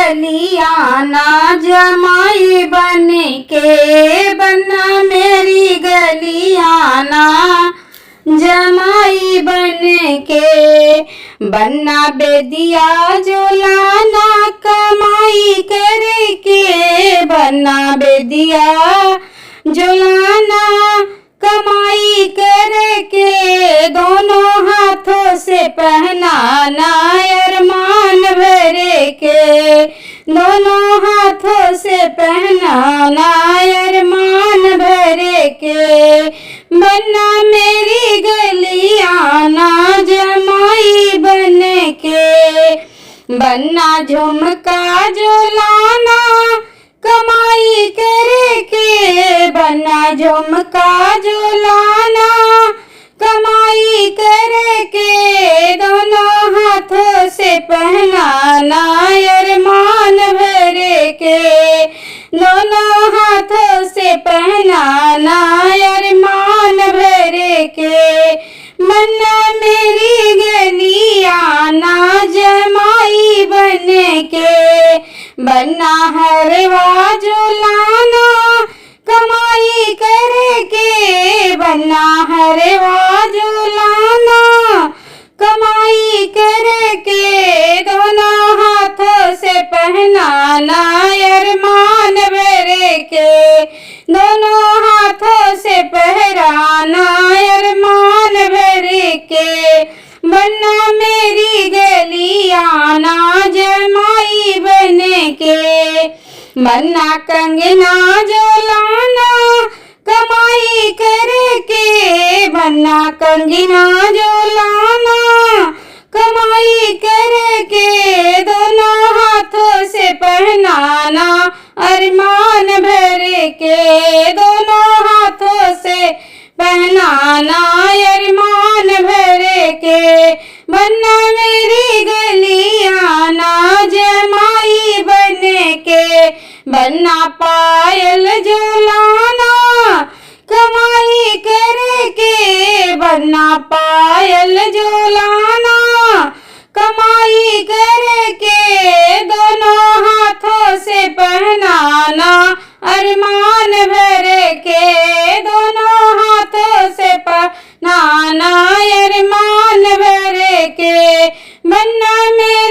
गलियाना जमाई बन के बन्ना मेरी गलियाना जमाई बन के बन्ना बेदिया जोलाना कमाई करके बन्ना बेदिया जोलाना कमाई करके दोनों हाथों से पहनाना अरमान भरे के दोनों हाथों से पहनाना अरमान भरे के बन्ना मेरी गलियाना जमाई बन के बन्ना झुमका जोलाना कमाई करके बन्ना झुमका जोलाना कमाई करके दोनों हाथों से पहनाना अरमान भरे के दोनों हाथों से पहनाना अरमान भरे के बन्ना मेरी गलियाना जमाई बन के बन्ना हरवा जोलाना कमाई करके बन्ना हरवा जोलाना कमाई करके दोनों हाथों से पहनाना अरमान भरे के दोनों हाथों से पहराना अरमान भरे के बन्ना मेरी गलियाना जमाई बन के बन्ना कंगना जोलाना कमाई करके बन्ना कंगना जोलाना कमाई करके दोनों हाथों से पहनाना अरमान भरे के दोनों हाथों से पहनाना अरमान भरे के बन्ना मेरी गलियाना जमाई बन के बन्ना पायल जोलाना कमाई करके बन्ना पायल जोलाना कमाई करके दोनों हाथों से पहनाना अरमान भरे के दोनों हाथों से पहनाना अरमान भरे के बन्ना में